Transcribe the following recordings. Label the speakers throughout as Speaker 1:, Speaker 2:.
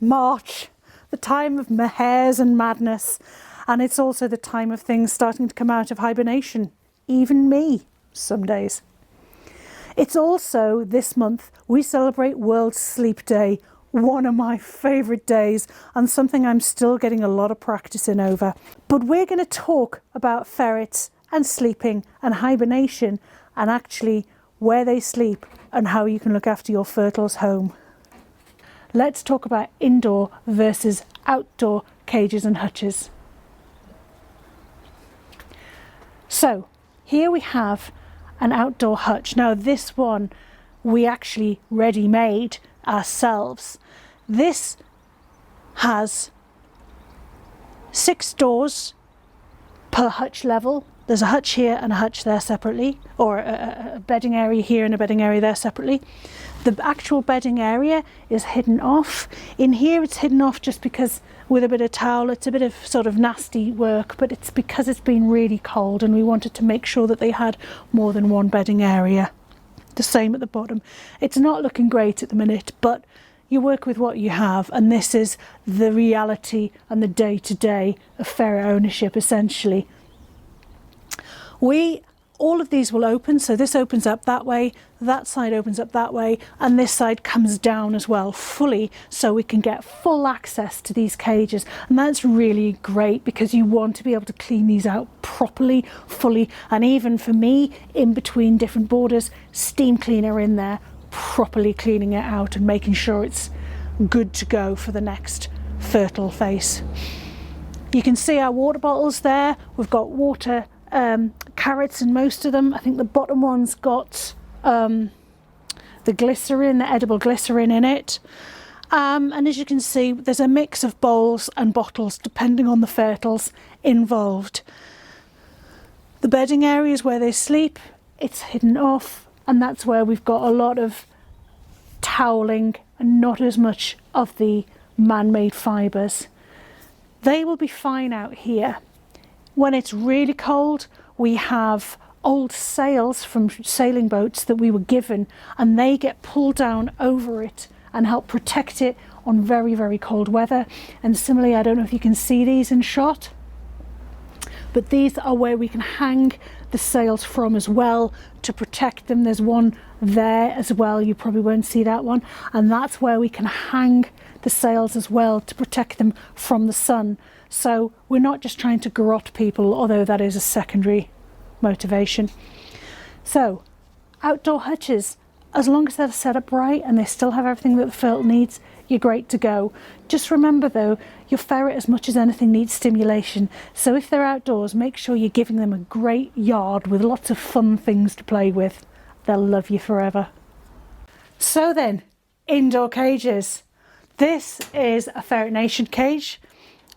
Speaker 1: March, the time of hares and madness, and it's also the time of things starting to come out of hibernation, even me some days. It's also this month we celebrate World Sleep Day, one of my favourite days and something I'm still getting a lot of practice in over. But we're going to talk about ferrets and sleeping and hibernation and actually where they sleep and how you can look after your furtles home. Let's talk about indoor versus outdoor cages and hutches. So here we have an outdoor hutch. Now this one we actually ready-made ourselves. This has 6 doors per hutch level. There's a hutch here and a hutch there separately, or a bedding area here and a bedding area there separately. The actual bedding area is hidden off. In here it's hidden off just because with a bit of towel, it's a bit of sort of nasty work, but it's because it's been really cold and we wanted to make sure that they had more than one bedding area. The same at the bottom. It's not looking great at the minute, but you work with what you have, and this is the reality and the day-to-day of ferret ownership essentially. All of these will open, so this opens up that way, that side opens up that way, and this side comes down as well fully, so we can get full access to these cages. And that's really great because you want to be able to clean these out properly, fully, and even for me, in between different borders, steam cleaner in there, properly cleaning it out and making sure it's good to go for the next fertile phase. You can see our water bottles there. We've got water carrots in most of them. I think the bottom one's got the glycerin, the edible glycerin in it. And as you can see, there's a mix of bowls and bottles depending on the furtles involved. The bedding areas where they sleep, it's hidden off, and that's where we've got a lot of toweling and not as much of the man-made fibres. They will be fine out here. When it's really cold, we have old sails from sailing boats that we were given, and they get pulled down over it and help protect it on very, very cold weather. And similarly, I don't know if you can see these in shot, but these are where we can hang the sails from as well to protect them. There's one there as well, you probably won't see that one, and that's where we can hang the sails as well to protect them from the sun. So we're not just trying to garrote people, although that is a secondary motivation. So outdoor hutches, as long as they're set up right and they still have everything that the fertile needs, you're great to go. Just remember though, your ferret as much as anything needs stimulation. So if they're outdoors, make sure you're giving them a great yard with lots of fun things to play with. They'll love you forever. So then, indoor cages. This is a Ferret Nation cage.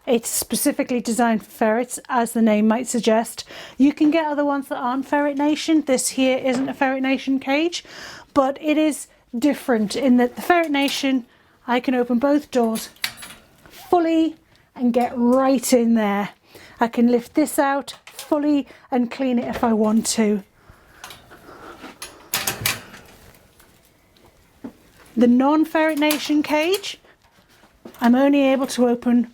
Speaker 1: It's specifically designed for ferrets, as the name might suggest. You can get other ones that aren't Ferret Nation. This here isn't a Ferret Nation cage, but it is different in that the Ferret Nation, I can open both doors fully and get right in there. I can lift this out fully and clean it if I want to. The non-Ferret Nation cage, I'm only able to open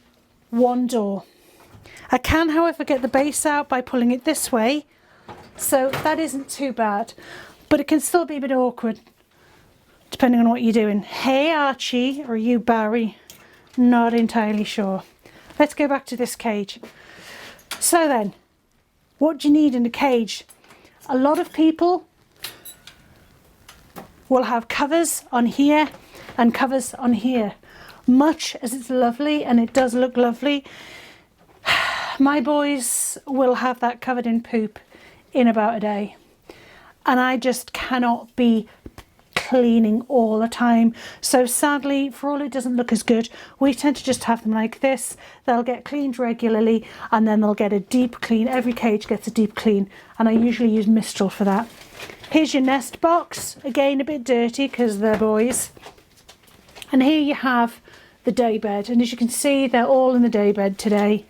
Speaker 1: one door. I can, however, get the base out by pulling it this way, so that isn't too bad, but it can still be a bit awkward depending on what you're doing. Hey Archie, or you Barry, not entirely sure. Let's go back to this cage. So then, what do you need in a cage? A lot of people will have covers on here and covers on here. Much as it's lovely, and it does look lovely, my boys will have that covered in poop in about a day. And I just cannot be cleaning all the time. So sadly, for all it doesn't look as good, we tend to just have them like this. They'll get cleaned regularly, and then they'll get a deep clean. Every cage gets a deep clean, and I usually use Mistral for that. Here's your nest box. Again, a bit dirty because they're boys. And here you have the day bed, and as you can see, they're all in the day bed today.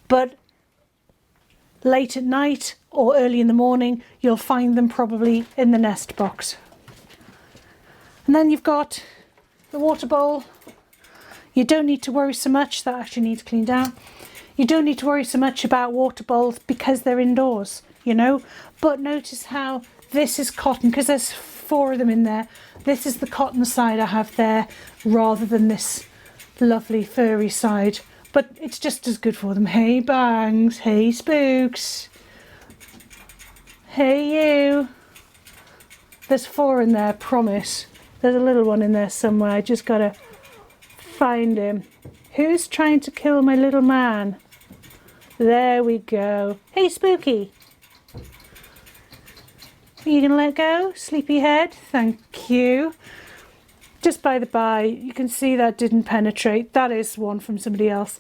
Speaker 1: But late at night or early in the morning, you'll find them probably in the nest box. And then you've got the water bowl. You don't need to worry so much. That actually needs cleaned down. You don't need to worry so much about water bowls because they're indoors, you know. But notice how this is cotton, because there's 4 of them in there. This is the cotton side I have there rather than this lovely furry side. But it's just as good for them. Hey Bangs, hey Spooks, hey you. There's 4 in there, promise. There's a little one in there somewhere. I just gotta find him. Who's trying to kill my little man? There we go. Hey Spooky. Are you gonna let go? Sleepyhead? Thank you. Just by the by, you can see that didn't penetrate. That is one from somebody else.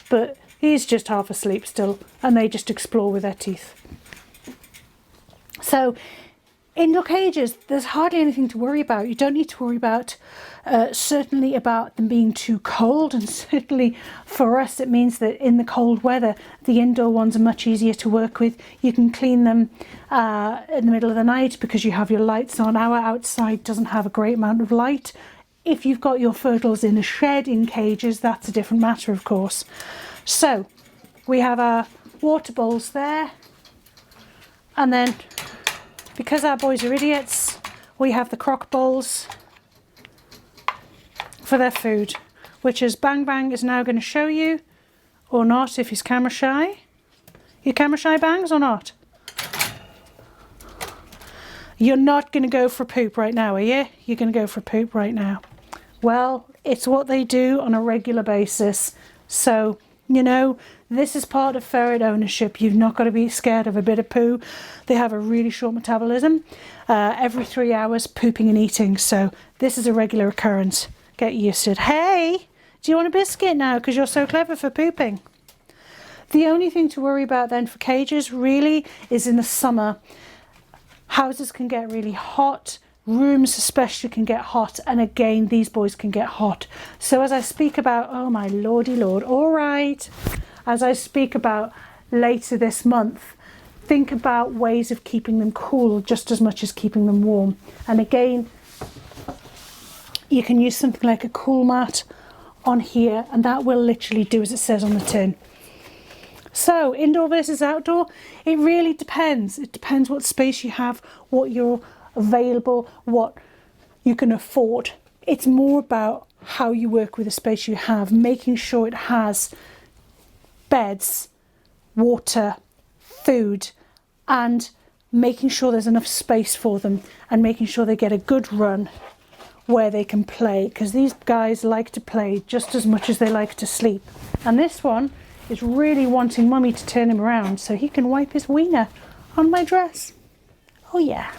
Speaker 1: But he's just half asleep still, and they just explore with their teeth. So indoor cages, there's hardly anything to worry about. You don't need to worry about, certainly about them being too cold, and certainly for us it means that in the cold weather the indoor ones are much easier to work with. You can clean them in the middle of the night because you have your lights on. Our outside doesn't have a great amount of light. If you've got your furtles in a shed in cages, that's a different matter, of course. So we have our water bowls there, and then because our boys are idiots, we have the crock bowls for their food, which is Bang Bang is now going to show you, or not if he's camera shy. You camera shy, Bangs, or not? You're not going to go for a poop right now, are you? You're going to go for a poop right now. Well, it's what they do on a regular basis. So, you know, this is part of ferret ownership. You've not got to be scared of a bit of poo. They have a really short metabolism. Every 3 hours, pooping and eating. So this is a regular occurrence. Get used to it. Hey, do you want a biscuit now because you're so clever for pooping? The only thing to worry about then for cages really is in the summer. Houses can get really hot. Rooms especially can get hot, and again these boys can get hot. So as I speak about, oh my lordy lord, all right, as I speak about later this month, think about ways of keeping them cool just as much as keeping them warm. And again, you can use something like a cool mat on here, and that will literally do as it says on the tin. So indoor versus outdoor, it really depends. It depends what space you have, what you're available, what you can afford. It's more about how you work with the space you have, making sure it has beds, water, food, and making sure there's enough space for them, and making sure they get a good run where they can play, because these guys like to play just as much as they like to sleep. And this one is really wanting mummy to turn him around so he can wipe his wiener on my dress. Oh yeah.